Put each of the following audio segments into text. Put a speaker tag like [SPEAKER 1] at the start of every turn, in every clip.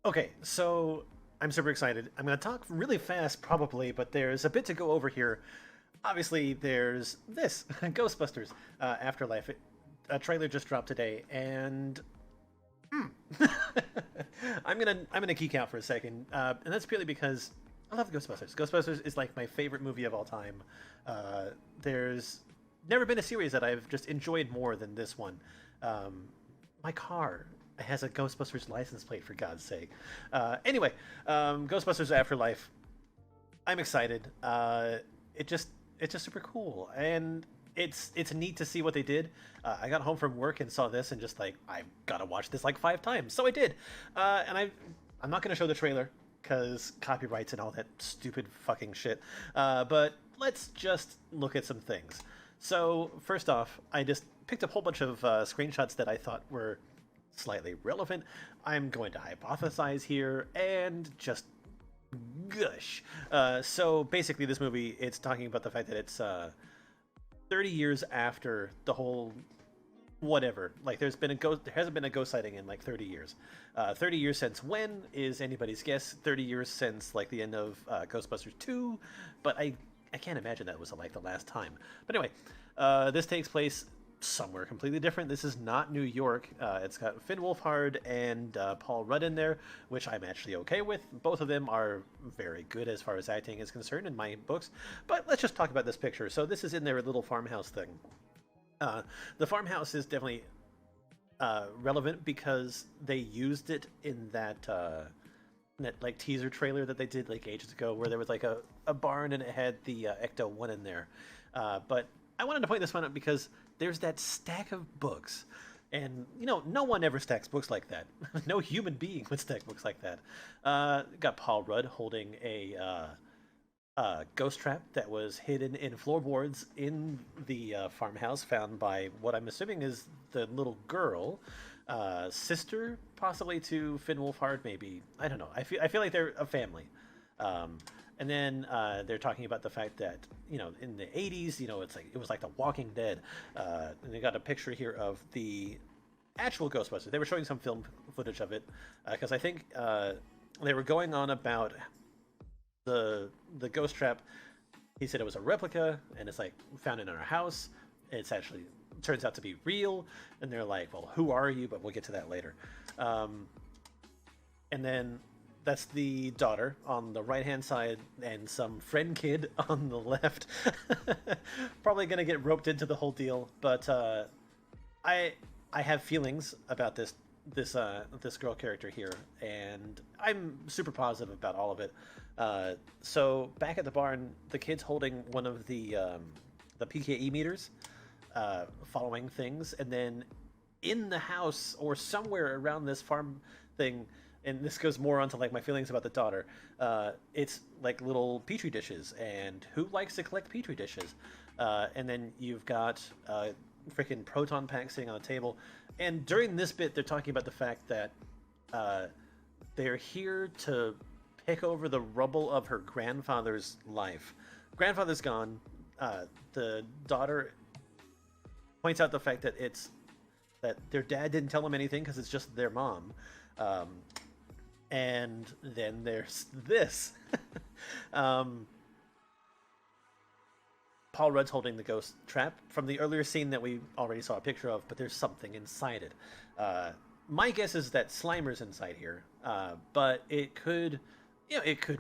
[SPEAKER 1] Okay, so I'm super excited. I'm going to talk really fast, probably, but there's a bit to go over here. Obviously, there's this Ghostbusters Afterlife. A trailer just dropped today, and I'm gonna geek out for a second, and that's purely because I love Ghostbusters. Ghostbusters is like my favorite movie of all time. There's never been a series that I've just enjoyed more than this one. Um, my car has a Ghostbusters license plate, for God's sake. Anyway, Ghostbusters Afterlife. I'm excited. It's just super cool, and it's neat to see what they did. I got home from work and saw this, and just like I've got to watch this like 5 times, so I did. And I'm not going to show the trailer because copyrights and all that stupid fucking shit. But let's just look at some things. So first off, I just picked up a whole bunch of screenshots that I thought were slightly relevant. I'm going to hypothesize here and just gush. So basically, this movie, it's talking about the fact that it's 30 years after the whole whatever. Like, there hasn't been a ghost sighting in like 30 years. 30 years since when is anybody's guess. 30 years since like the end of Ghostbusters 2, but I can't imagine that was like the last time. But anyway, this takes place somewhere completely different. This is not New York. It's got Finn Wolfhard and Paul Rudd in there, which I'm actually okay with. Both of them are very good as far as acting is concerned in my books. But let's just talk about this picture. So this is in their little farmhouse thing. The farmhouse is definitely relevant because they used it in that like teaser trailer that they did like ages ago, where there was like a barn and it had the Ecto One in there. But I wanted to point this one out because there's that stack of books, and no one ever stacks books like that. No human being would stack books like that. Got Paul Rudd holding a ghost trap that was hidden in floorboards in the farmhouse, found by what I'm assuming is the little girl, sister possibly to Finn Wolfhard, maybe. I don't know. I feel like they're a family. And then they're talking about the fact that in the 80s, it was like The Walking Dead, and they got a picture here of the actual Ghostbusters. They were showing some film footage of it because I think they were going on about the ghost trap. He said it was a replica, and it's like found in our house. It's actually turns out to be real, and they're like, "Well, who are you?" But we'll get to that later. And then that's the daughter on the right-hand side, and some friend kid on the left. Probably gonna get roped into the whole deal, but I have feelings about this girl character here, and I'm super positive about all of it. So back at the barn, the kid's holding one of the PKE meters, following things, and then in the house or somewhere around this farm thing, and this goes more onto like my feelings about the daughter. It's like little petri dishes, and who likes to collect petri dishes? And then you've got freaking proton pack sitting on the table. And during this bit, they're talking about the fact that they're here to pick over the rubble of her grandfather's life. Grandfather's gone. The daughter points out the fact that that their dad didn't tell them anything because it's just their mom. And then there's this. Paul Rudd's holding the ghost trap from the earlier scene that we already saw a picture of, but there's something inside it. My guess is that Slimer's inside here, but it could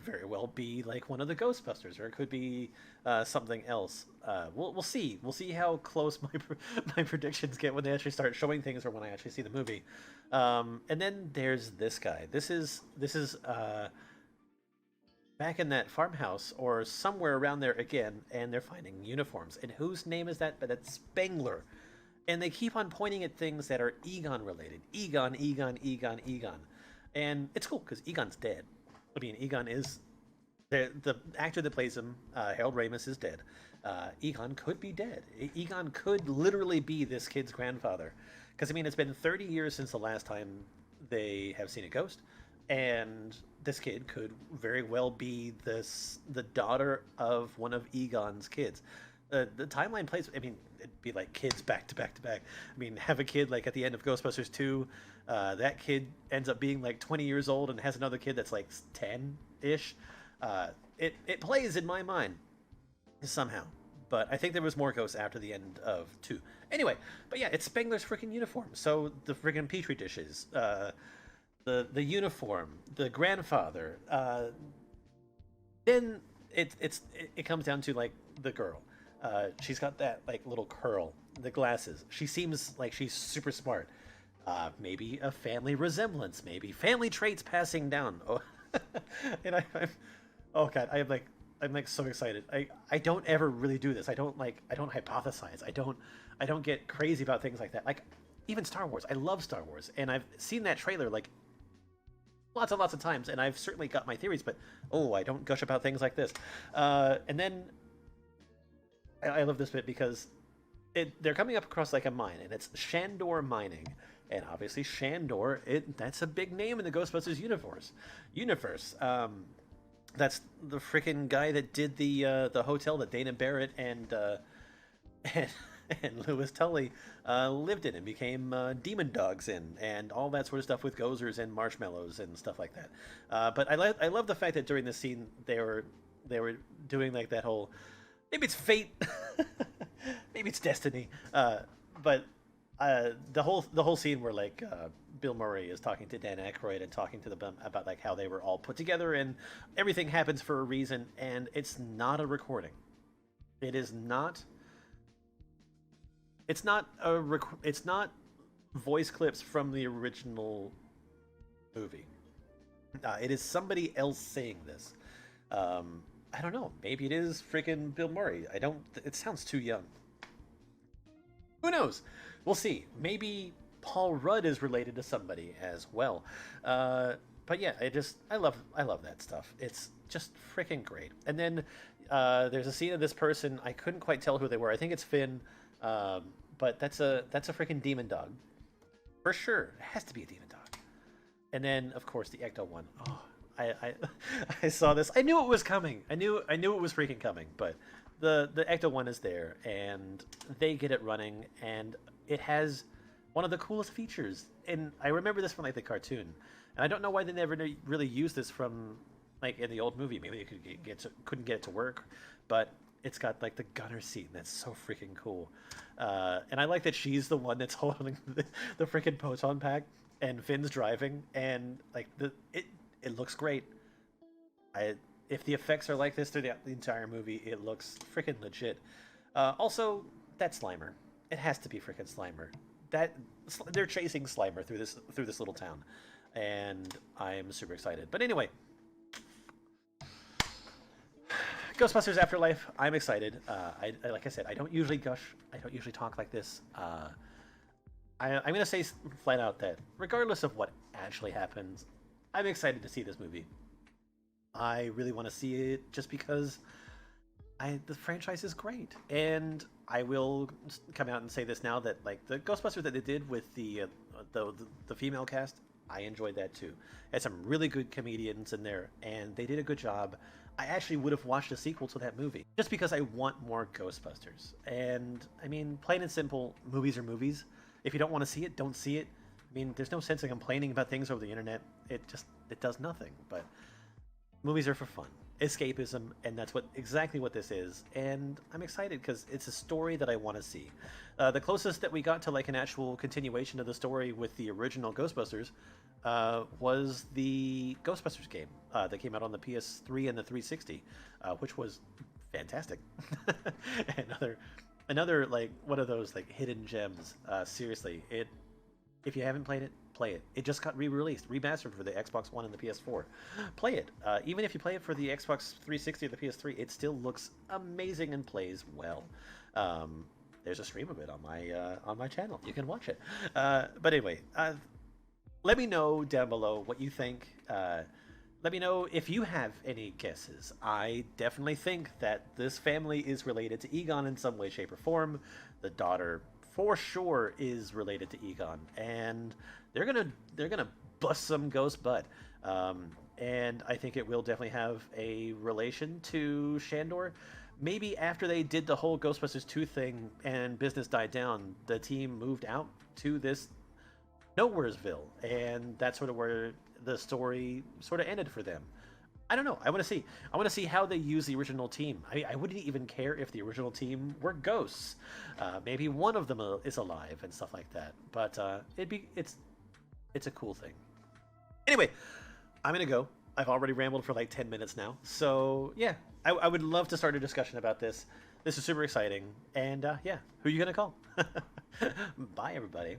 [SPEAKER 1] very well be like one of the Ghostbusters, or it could be something else. We'll see. We'll see how close my predictions get when they actually start showing things, or when I actually see the movie. And then there's this guy. This is back in that farmhouse or somewhere around there again, and they're finding uniforms. And whose name is that? But that's Spengler. And they keep on pointing at things that are Egon related. Egon, Egon, Egon, Egon. And it's cool because Egon's dead. I mean, Egon is the actor that plays him. Harold Ramis is dead. Egon could be dead. Egon could literally be this kid's grandfather, because I mean, it's been 30 years since the last time they have seen a ghost, and this kid could very well be the daughter of one of Egon's kids. The timeline plays. I mean, it'd be like kids back to back to back. I mean, have a kid like at the end of Ghostbusters 2. That kid ends up being like 20 years old and has another kid that's like 10 ish. It plays in my mind somehow. But I think there was more ghosts after the end of 2. Anyway, but yeah, it's Spengler's freaking uniform. So the freaking petri dishes, the uniform, the grandfather. Then it comes down to like the girl. She's got that like little curl, the glasses. She seems like she's super smart. Maybe a family resemblance, maybe family traits passing down. Oh, and oh god, I'm like so excited. I don't ever really do this. I don't hypothesize. I don't get crazy about things like that. Like even Star Wars. I love Star Wars, and I've seen that trailer like lots and lots of times, and I've certainly got my theories. But oh, I don't gush about things like this. And then I love this bit because they're coming up across like a mine, and it's Shandor Mining. And obviously Shandor, that's a big name in the Ghostbusters universe. That's the freaking guy that did the hotel that Dana Barrett and and Louis Tully lived in and became demon dogs in, and all that sort of stuff with gozers and marshmallows and stuff like that. But I love the fact that during this scene they were doing like that whole, maybe it's fate, maybe it's destiny, but the whole scene where like Bill Murray is talking to Dan Aykroyd and talking to them about like how they were all put together and everything happens for a reason, and it's not a recording. It is not. It's not it's not voice clips from the original movie. It is somebody else saying this. I don't know. Maybe it is freaking Bill Murray. I don't. It sounds too young. Who knows? We'll see. Maybe Paul Rudd is related to somebody as well. But yeah, I love that stuff. It's just freaking great. And then there's a scene of this person. I couldn't quite tell who they were. I think it's Finn. But that's a freaking demon dog. For sure. It has to be a demon dog. And then of course the Ecto one. Oh, I saw this. I knew it was coming. I knew it was freaking coming, but the Ecto one is there and they get it running, and it has one of the coolest features. And I remember this from like the cartoon. And I don't know why they never really used this from like in the old movie. Maybe they couldn't get it to work, but it's got like the gunner seat, and that's so freaking cool. And I like that she's the one that's holding the freaking proton pack, and Finn's driving, and like it looks great. If the effects are like this through the entire movie, it looks freaking legit. Also, that Slimer, it has to be freaking Slimer. They're chasing Slimer through this little town, and I'm super excited. But anyway, Ghostbusters Afterlife, I'm excited. Like I said, I don't usually gush. I don't usually talk like this. I'm going to say flat out that regardless of what actually happens, I'm excited to see this movie. I really want to see it just because the franchise is great. And I will come out and say this now that like the Ghostbusters that they did with the female cast, I enjoyed that too. Had some really good comedians in there, and they did a good job. I actually would have watched a sequel to that movie just because I want more Ghostbusters. And I mean, plain and simple, movies are movies. If you don't want to see it, don't see it. I mean, there's no sense in complaining about things over the internet. It does nothing. But movies are for fun, escapism, and that's exactly what this is. And I'm excited because it's a story that I want to see. The closest that we got to like an actual continuation of the story with the original Ghostbusters was the Ghostbusters game that came out on the PS3 and the 360, which was fantastic. another like one of those like hidden gems. Seriously, if you haven't played it, play it. It just got re-released, remastered for the Xbox One and the PS4. Play it. Even if you play it for the Xbox 360 or the PS3, it still looks amazing and plays well. There's a stream of it on my channel. You can watch it. But anyway, let me know down below what you think. Let me know if you have any guesses. I definitely think that this family is related to Egon in some way, shape, or form. The daughter, for sure, is related to Egon, and they're gonna bust some ghost butt. And I think it will definitely have a relation to Shandor. maybe after they did the whole Ghostbusters 2 thing and business died down, the team moved out to this Nowheresville, and that's sort of where the story sort of ended for them. I don't know. I want to see. I want to see how they use the original team. I wouldn't even care if the original team were ghosts. Maybe one of them is alive and stuff like that. But it's a cool thing. Anyway, I'm gonna go. I've already rambled for like 10 minutes now. So yeah, I would love to start a discussion about this. This is super exciting. And yeah, who are you gonna call? Bye, everybody.